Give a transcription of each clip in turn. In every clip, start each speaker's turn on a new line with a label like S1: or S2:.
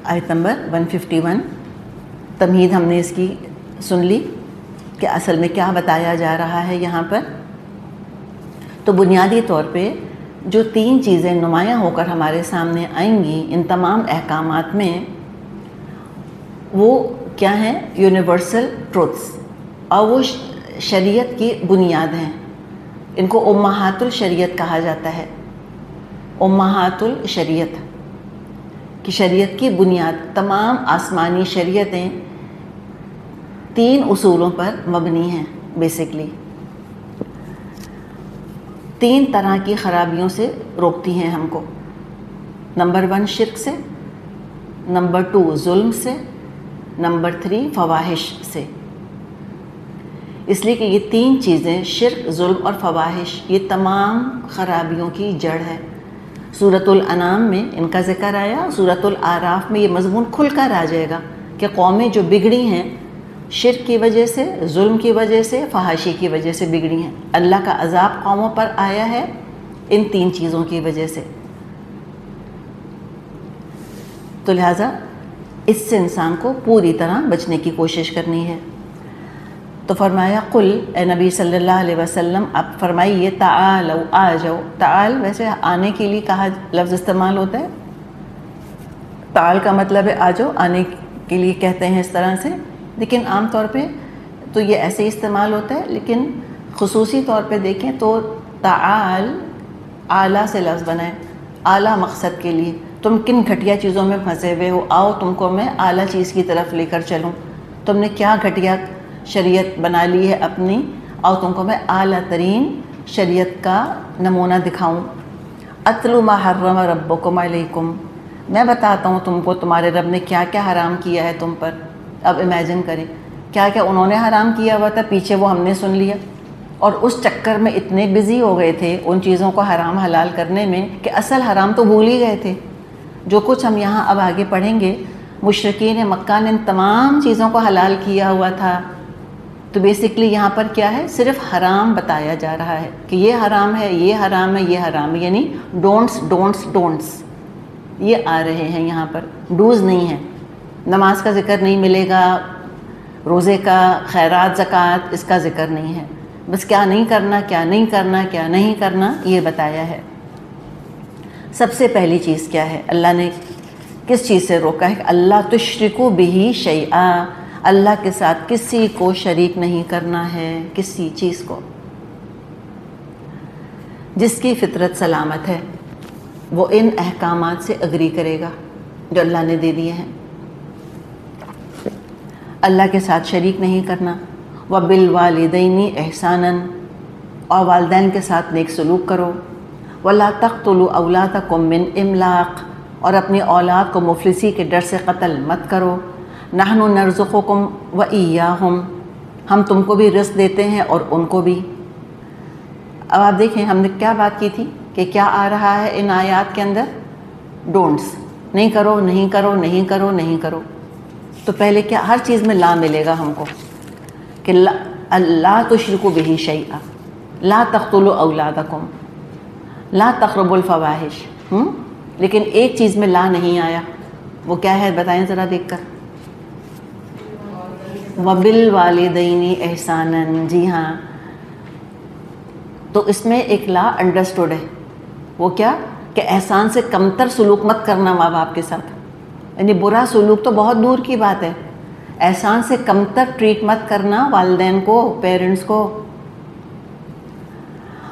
S1: آیت نمبر 151 تمہید ہم نے اس کی سن لی کہ اصل میں کیا بتایا جا رہا ہے یہاں پر. تو بنیادی طور پہ جو 3 چیزیں نمایاں ہو کر ہمارے سامنے آئیں گی ان تمام احکامات میں، وہ کیا ہیں؟ یونیورسل ٹروتھس، اور وہ شریعت کی بنیاد ہیں. ان کو امہات الشریعت کہا جاتا ہے. امہات الشریعت کہ شریعت کی بنیاد، تمام آسمانی شریعتیں 3 اصولوں پر مبنی ہیں. بیسکلی 3 طرح کی خرابیوں سے روکتی ہیں ہم کو. نمبر 1 شرک سے، نمبر 2 ظلم سے، نمبر 3 فواحش سے. اس لیے کہ یہ 3 چیزیں، شرک، ظلم اور فواحش، یہ تمام خرابیوں کی جڑ ہے. سورۃ الانعام میں ان کا ذکر آیا، سورۃ الاعراف میں یہ مضمون کھل کر آ جائے گا کہ قومیں جو بگڑی ہیں شرک کی وجہ سے، ظلم کی وجہ سے، فحاشی کی وجہ سے بگڑی ہیں. اللہ کا عذاب قوموں پر آیا ہے ان 3 چیزوں کی وجہ سے. تو لہٰذا اس سے انسان کو پوری طرح بچنے کی کوشش کرنی ہے. تو فرمایا قل، اے نبی صلی اللہ علیہ وسلم آپ فرمائیے، تعالوا، آ جاؤ. تعال ویسے آنے کے لیے کہا لفظ استعمال ہوتا ہے. تعال کا مطلب ہے آ جاؤ، آنے کے لیے کہتے ہیں اس طرح سے، لیکن عام طور پہ تو یہ ایسے ہی استعمال ہوتا ہے. لیکن خصوصی طور پہ دیکھیں تو تعال اعلیٰ سے لفظ بنا ہے، اعلیٰ مقصد کے لیے. تم کن گھٹیا چیزوں میں پھنسے ہوئے ہو، آؤ تم کو میں اعلیٰ چیز کی طرف لے کر چلوں. تم نے کیا گھٹیا شریعت بنا لی ہے اپنی، اور تم کو میں اعلیٰ ترین شریعت کا نمونہ دکھاؤں. اتلو ما حرم ربکم علیکم، میں بتاتا ہوں تم کو تمہارے رب نے کیا کیا حرام کیا ہے تم پر. اب امیجن کریں کیا کیا انہوں نے حرام کیا ہوا تھا، پیچھے وہ ہم نے سن لیا، اور اس چکر میں اتنے بزی ہو گئے تھے ان چیزوں کو حرام حلال کرنے میں کہ اصل حرام تو بھول ہی گئے تھے. جو کچھ ہم یہاں اب آگے پڑھیں گے، مشرکین مکہ نے ان تمام چیزوں کو حلال کیا ہوا تھا. تو بیسکلی یہاں پر کیا ہے؟ صرف حرام بتایا جا رہا ہے کہ یہ حرام ہے، یہ حرام ہے، یہ حرام ہے، یعنی ڈونٹس ڈونٹس ڈونٹس یہ آ رہے ہیں یہاں پر. ڈوز نہیں ہیں. نماز کا ذکر نہیں ملے گا، روزے کا، خیرات، زکوٰۃ، اس کا ذکر نہیں ہے. بس کیا نہیں کرنا، کیا نہیں کرنا، کیا نہیں کرنا یہ بتایا ہے. سب سے پہلی چیز کیا ہے؟ اللہ نے کس چیز سے روکا ہے؟ کہ اللہ تشرکوا بہ شیئا، اللہ کے ساتھ کسی کو شریک نہیں کرنا ہے، کسی چیز کو. جس کی فطرت سلامت ہے وہ ان احکامات سے اگری کرے گا جو اللہ نے دے دیے ہیں. اللہ کے ساتھ شریک نہیں کرنا. وبالوالدین احسانا، اور والدین کے ساتھ نیک سلوک کرو. ولا تقتلوا اولادکم من املاق، اور اپنی اولاد کو مفلسی کے ڈر سے قتل مت کرو. نحن نرزقکم وایاہم، ہم تم کو بھی رزق دیتے ہیں اور ان کو بھی. اب آپ دیکھیں ہم نے کیا بات کی تھی کہ کیا آ رہا ہے ان آیات کے اندر؟ ڈونٹس، نہیں کرو، نہیں کرو، نہیں کرو، نہیں کرو. تو پہلے کیا؟ ہر چیز میں لا ملے گا ہم کو کہ لا تشرکوا بہ شیئا، لا تقتلوا اولادکم، لا تقربوا الفواحش. لیکن ایک چیز میں لا نہیں آیا، وہ کیا ہے بتائیں ذرا دیکھ کر؟ وبالوالدین احسانا. جی ہاں، تو اس میں ایک لا انڈرسٹوڈ ہے. وہ کیا؟ کہ احسان سے کمتر سلوک مت کرنا ماں باپ کے ساتھ. یعنی برا سلوک تو بہت دور کی بات ہے، احسان سے کمتر ٹریٹ مت کرنا والدین کو، پیرنٹس کو.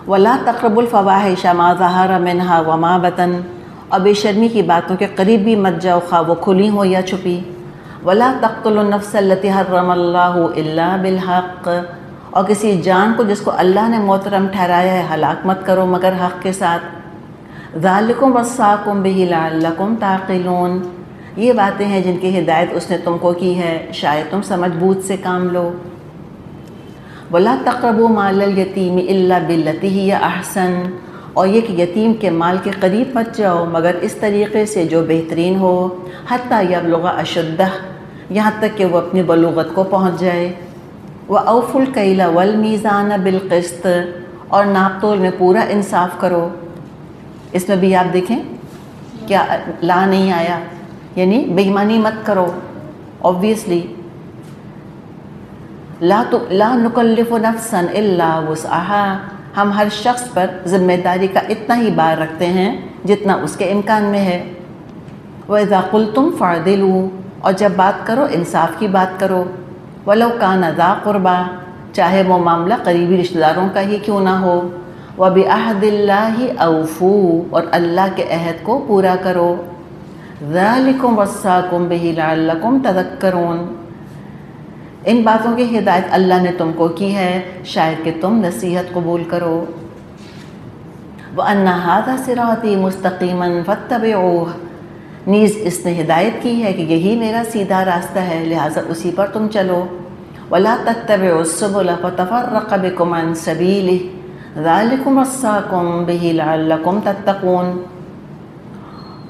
S1: ولا تقربوا الفواحش ما ظہر منها وما بطن، اور بے شرمی کی باتوں کے قریب بھی مت جاؤ، خواہ وہ کھلی ہو یا چھپی. ولا تقتلوا النفس التي حرم اللہ الا بالحق، اور کسی جان کو جس کو اللہ نے محترم ٹھہرایا ہے ہلاک مت کرو مگر حق کے ساتھ. ذالکم وصاکم بہ لعلکم تعقلون، یہ باتیں ہیں جن کی ہدایت اس نے تم کو کی ہے، شاید تم سمجھ بوجھ سے کام لو. ولا تقربوا مال الیتیم الا بالتی ہی احسن، اور یہ کہ یتیم کے مال کے قریب مت جاؤ مگر اس طریقے سے جو بہترین ہو. حتی یبلغ اشدہ، یہاں تک کہ وہ اپنی بلوغت کو پہنچ جائے. وَأَوْفُوا الْكَيْلَ وَالْمِيزَانَ بِالْقِسْطِ، اور ناپ تول میں پورا انصاف کرو. اس میں بھی آپ دیکھیں کیا لا نہیں آیا یعنی بے ایمانی مت کرو. آبویسلی لا نکلف نفسا الا وسعها، ہم ہر شخص پر ذمہ داری کا اتنا ہی بار رکھتے ہیں جتنا اس کے امکان میں ہے. وَإِذَا قُلْتُمْ فَاعْدِلُوا، اور جب بات کرو انصاف کی بات کرو. وَلَوْ كَانَ ذَا قُرْبَىٰ، چاہے وہ معاملہ قریبی رشتہ داروں کا ہی کیوں نہ ہو. وَبِعَهْدِ اللَّهِ أَوْفُوا، اور اللہ کے عہد کو پورا کرو. ذَلِكُمْ وَصَّاكُمْ بِهِ لَعَلَّكُمْ تَذَكَّرُونَ، ان باتوں کی ہدایت اللہ نے تم کو کی ہے شاید کہ تم نصیحت قبول کرو. وَأَنَّ هَذَا صِرَاطِي مُسْتَقِيمًا فَاتَّبِعُوهُ، نیز اس نے ہدایت کی ہے کہ یہی میرا سیدھا راستہ ہے لہٰذا اسی پر تم چلو. وَلَا تَتَّبِعُوا السُّبُلَ فَتَفَرَّقَ بِكُمْ عَنْ سَبِيلِهِ ذَلِكُمْ وَصَّاكُمْ بِهِ لَعَلَّكُمْ تَتَّقُونَ،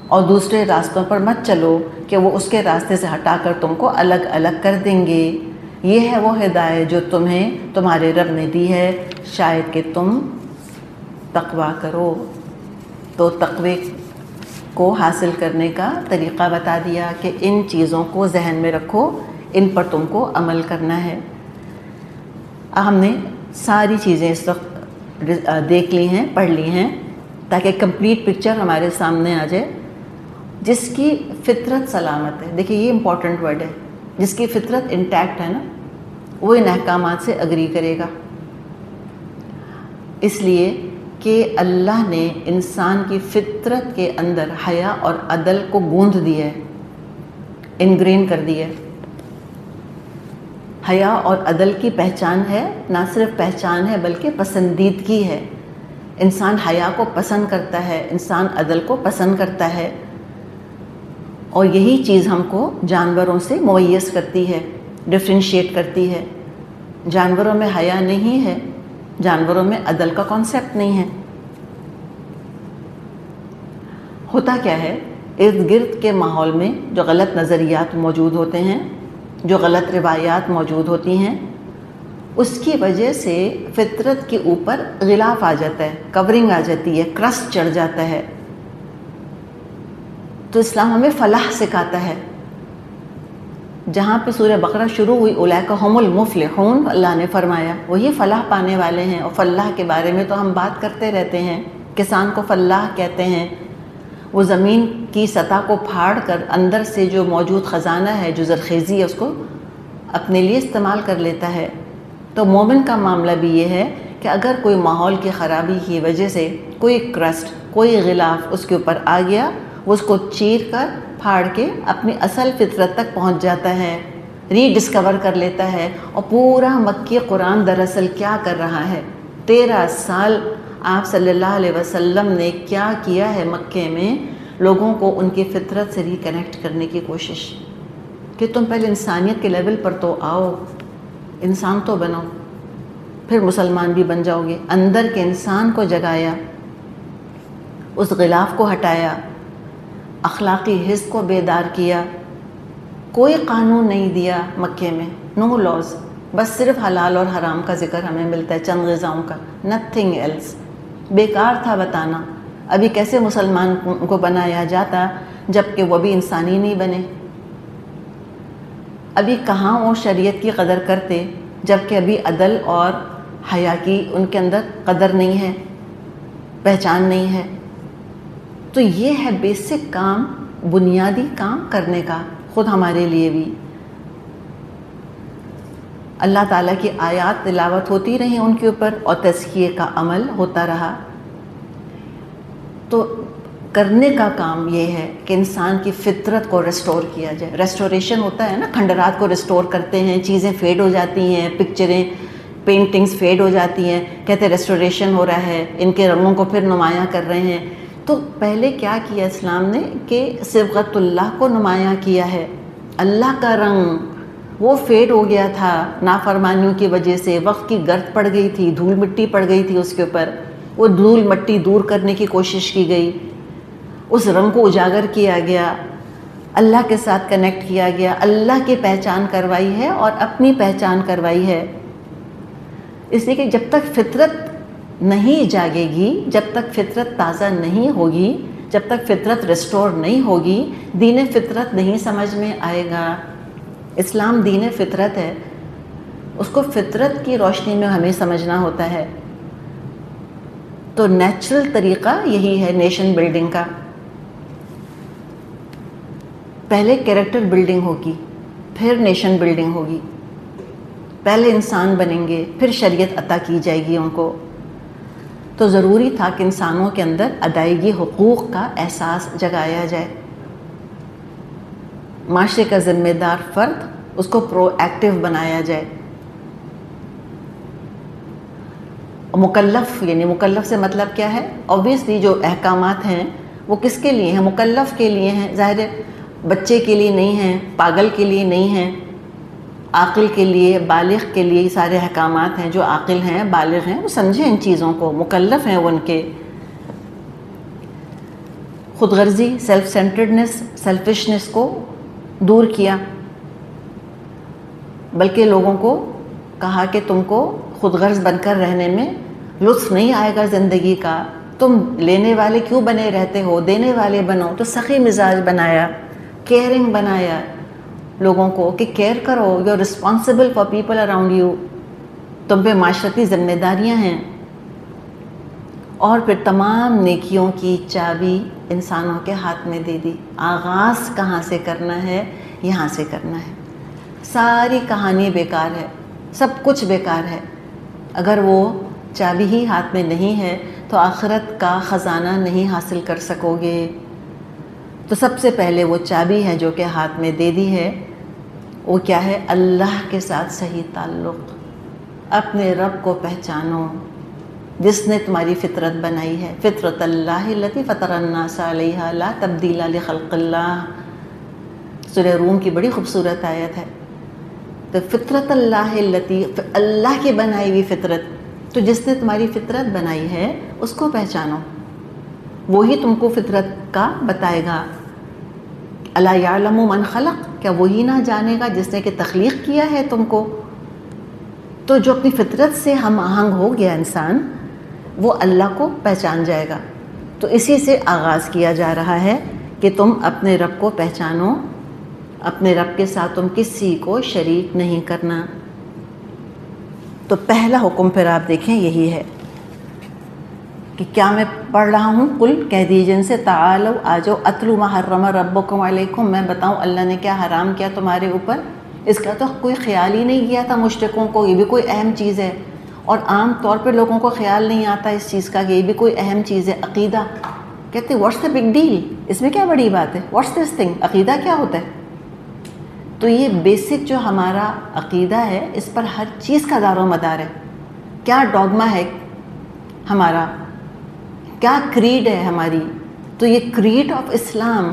S1: اور دوسرے راستوں پر مت چلو کہ وہ اس کے راستے سے ہٹا کر تم کو الگ الگ کر دیں گے. یہ ہے وہ ہدایت جو تمہیں تمہارے رب نے دی ہے شاید کہ تم تقوی کرو. تو تقوی کو حاصل کرنے کا طریقہ بتا دیا کہ ان چیزوں کو ذہن میں رکھو، ان پر تم کو عمل کرنا ہے. ہم نے ساری چیزیں اس وقت دیکھ لی ہیں، پڑھ لی ہیں تاکہ کمپلیٹ پکچر ہمارے سامنے آ جائے. جس کی فطرت سلامت ہے، دیکھیے یہ امپورٹنٹ ورڈ ہے، جس کی فطرت انٹیکٹ ہے نا وہ ان احکامات سے اگری کرے گا. اس لیے کہ اللہ نے انسان کی فطرت کے اندر حیا اور عدل کو گوندھ دیا ہے، انگرین کر دیا ہے. حیا اور عدل کی پہچان ہے، نہ صرف پہچان ہے بلکہ پسندیدگی ہے. انسان حیا کو پسند کرتا ہے، انسان عدل کو پسند کرتا ہے، اور یہی چیز ہم کو جانوروں سے ممیز کرتی ہے، ڈفرینشیٹ کرتی ہے. جانوروں میں حیا نہیں ہے، جانوروں میں عدل کا کانسیپٹ نہیں ہے. ہوتا کیا ہے، ارد گرد کے ماحول میں جو غلط نظریات موجود ہوتے ہیں، جو غلط روایات موجود ہوتی ہیں، اس کی وجہ سے فطرت کے اوپر غلاف آ جاتا ہے، کورنگ آ جاتی ہے، کرسٹ چڑھ جاتا ہے. تو اسلام ہمیں فلاح سکھاتا ہے. جہاں پہ سورہ بقرہ شروع ہوئی اولئک ھم المفلحون، اللہ نے فرمایا وہی فلاح پانے والے ہیں. اور فلاح کے بارے میں تو ہم بات کرتے رہتے ہیں، کسان کو فلاح کہتے ہیں. وہ زمین کی سطح کو پھاڑ کر اندر سے جو موجود خزانہ ہے، جو زرخیزی ہے، اس کو اپنے لیے استعمال کر لیتا ہے. تو مومن کا معاملہ بھی یہ ہے کہ اگر کوئی ماحول کی خرابی کی وجہ سے کوئی کرسٹ، کوئی غلاف اس کے اوپر آ گیا، وہ اس کو چیر کر پھاڑ کے اپنی اصل فطرت تک پہنچ جاتا ہے، ری ڈسکور کر لیتا ہے. اور پورا مکی قرآن دراصل کیا کر رہا ہے، 13 سال آپ صلی اللہ علیہ وسلم نے کیا کیا ہے مکے میں، لوگوں کو ان کی فطرت سے ریکنیکٹ کرنے کی کوشش کہ تم پہلے انسانیت کے لیول پر تو آؤ، انسان تو بنو، پھر مسلمان بھی بن جاؤ گے. اندر کے انسان کو جگایا، اس غلاف کو ہٹایا، اخلاقی حس کو بیدار کیا. کوئی قانون نہیں دیا مکے میں، نو لاز، بس صرف حلال اور حرام کا ذکر ہمیں ملتا ہے، چند غذاؤں کا، نتھنگ ایلس. بیکار تھا بتانا. ابھی کیسے مسلمان کو بنایا جاتا جب کہ وہ بھی انسانی نہیں بنے؟ ابھی کہاں وہ شریعت کی قدر کرتے جب کہ ابھی عدل اور حیا کی ان کے اندر قدر نہیں ہے، پہچان نہیں ہے. تو یہ ہے بیسک کام، بنیادی کام کرنے کا خود ہمارے لیے بھی. اللہ تعالیٰ کی آیات تلاوت ہوتی رہی ان کے اوپر اور تزکیے کا عمل ہوتا رہا. تو کرنے کا کام یہ ہے کہ انسان کی فطرت کو ریسٹور کیا جائے. ریسٹوریشن ہوتا ہے نا، کھنڈرات کو ریسٹور کرتے ہیں، چیزیں فیڈ ہو جاتی ہیں، پکچریں، پینٹنگز فیڈ ہو جاتی ہیں، کہتے ہیں ریسٹوریشن ہو رہا ہے، ان کے رنگوں کو پھر نمایاں کر رہے ہیں. تو پہلے کیا کیا اسلام نے کہ صبغت اللہ کو نمایاں کیا ہے. اللہ کا رنگ وہ فیڈ ہو گیا تھا نافرمانیوں کی وجہ سے، وقت کی گرد پڑ گئی تھی، دھول مٹی پڑ گئی تھی اس کے اوپر. وہ دھول مٹی دور کرنے کی کوشش کی گئی، اس رنگ کو اجاگر کیا گیا، اللہ کے ساتھ کنیکٹ کیا گیا، اللہ کی پہچان کروائی ہے اور اپنی پہچان کروائی ہے. اس لیے کہ جب تک فطرت نہیں جاگے گی، جب تک فطرت تازہ نہیں ہوگی، جب تک فطرت ریسٹور نہیں ہوگی دین فطرت نہیں سمجھ میں آئے گا۔ اسلام دین فطرت ہے، اس کو فطرت کی روشنی میں ہمیں سمجھنا ہوتا ہے۔ تو نیچرل طریقہ یہی ہے نیشن بلڈنگ کا، پہلے کیریکٹر بلڈنگ ہوگی، پھر نیشن بلڈنگ ہوگی، پہلے انسان بنیں گے، پھر شریعت عطا کی جائے گی ان کو۔ تو ضروری تھا کہ انسانوں کے اندر ادائیگی حقوق کا احساس جگایا جائے، معاشرے کا ذمہ دار فرد اس کو پرو ایکٹیو بنایا جائے۔ مکلف، یعنی مکلف سے مطلب کیا ہے؟ اوبویسلی جو احکامات ہیں وہ کس کے لیے ہیں؟ مکلف کے لیے ہیں، ظاہر ہے بچے کے لیے نہیں ہیں، پاگل کے لیے نہیں ہیں، عاقل کے لیے، بالغ کے لیے سارے احکامات ہیں۔ جو عاقل ہیں، بالغ ہیں، وہ سمجھیں ان چیزوں کو، مکلف ہیں وہ ان کے۔ خود غرضی، سیلف سینٹرڈنس، سیلفشنس کو دور کیا، بلکہ لوگوں کو کہا کہ تم کو خود غرض بن کر رہنے میں لطف نہیں آئے گا زندگی کا، تم لینے والے کیوں بنے رہتے ہو، دینے والے بنو۔ تو سخی مزاج بنایا، کیئرنگ بنایا لوگوں کو کہ کیئر کرو، you are responsible for people around you, تم پہ معاشرتی ذمہ داریاں ہیں۔ اور پھر تمام نیکیوں کی چابی انسانوں کے ہاتھ میں دے دی۔ آغاز کہاں سے کرنا ہے؟ یہاں سے کرنا ہے۔ ساری کہانی بیکار ہے، سب کچھ بیکار ہے اگر وہ چابی ہی ہاتھ میں نہیں ہے تو آخرت کا خزانہ نہیں حاصل کر سکو گے۔ تو سب سے پہلے وہ چابی ہے جو کہ ہاتھ میں دے دی ہے، وہ کیا ہے؟ اللہ کے ساتھ صحیح تعلق، اپنے رب کو پہچانو جس نے تمہاری فطرت بنائی ہے۔ فطرت اللہ التی فطر الناس علیہا لا تبدیل لخلق اللہ، سورہ روم کی بڑی خوبصورت آیت ہے۔ تو فطرت اللہ التی، اللہ کی بنائی ہوئی فطرت، تو جس نے تمہاری فطرت بنائی ہے اس کو پہچانو، وہی تم کو فطرت کا بتائے گا۔ الا یعلم من خلق، کیا وہی نہ جانے گا جس نے کہ تخلیق کیا ہے تم کو؟ تو جو اپنی فطرت سے ہم آہنگ ہو گیا انسان، وہ اللہ کو پہچان جائے گا۔ تو اسی سے آغاز کیا جا رہا ہے کہ تم اپنے رب کو پہچانو، اپنے رب کے ساتھ تم کسی کو شریک نہیں کرنا۔ تو پہلا حکم پھر آپ دیکھیں یہی ہے کہ کیا میں پڑھ رہا ہوں؟ قل، کہہ دیجیے ان سے، تعالوا، آجو، اتلو ما حرم ربکم علیکم، میں بتاؤں اللہ نے کیا حرام کیا تمہارے اوپر۔ اس کا تو کوئی خیال ہی نہیں کیا تھا مشرکوں کو، یہ بھی کوئی اہم چیز ہے، اور عام طور پہ لوگوں کو خیال نہیں آتا اس چیز کا کہ یہ بھی کوئی اہم چیز ہے۔ عقیدہ، کہتے واٹس دا بگ ڈیل، اس میں کیا بڑی بات ہے، واٹس دس تھنگ، عقیدہ کیا ہوتا ہے؟ تو یہ بیسک جو ہمارا عقیدہ ہے اس پر ہر چیز کا دار و مدار ہے۔ کیا ڈوگما ہے ہمارا، کیا کریڈ ہے ہماری؟ تو یہ کریڈ آف اسلام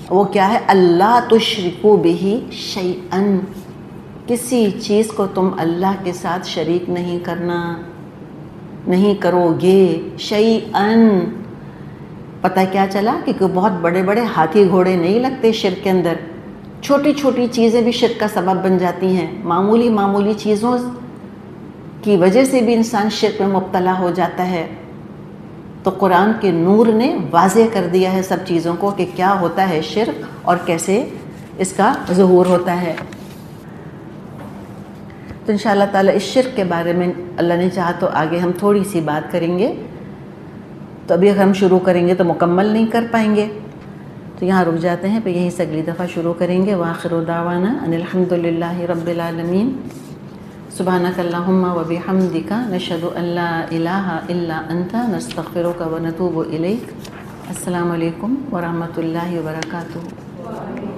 S1: وہ کیا ہے؟ اللہ تشرکوا بہ شیئا، کسی چیز کو تم اللہ کے ساتھ شریک نہیں کرنا، نہیں کرو گے۔ شیئا، پتہ کیا چلا کہ بہت بڑے بڑے ہاتھی گھوڑے نہیں لگتے شرک کے اندر، چھوٹی چھوٹی چیزیں بھی شرک کا سبب بن جاتی ہیں۔ معمولی معمولی چیزوں کی وجہ سے بھی انسان شرک میں مبتلا ہو جاتا ہے۔ تو قرآن کے نور نے واضح کر دیا ہے سب چیزوں کو کہ کیا ہوتا ہے شرک اور کیسے اس کا ظہور ہوتا ہے۔ تو انشاءاللہ تعالیٰ اس شرک کے بارے میں اللہ نے چاہا تو آگے ہم تھوڑی سی بات کریں گے۔ تو ابھی اگر ہم شروع کریں گے تو مکمل نہیں کر پائیں گے، تو یہاں رک جاتے ہیں، پھر یہیں سے اگلی دفعہ شروع کریں گے۔ وآخر دعوانا ان الحمد للہ رب العالمین، سبحانک اللہم وبحمدک، نشہد ان لا الہ الا انت، نستغفرک ونتوب الیک۔ السلام علیکم ورحمۃ اللہ وبرکاتہ۔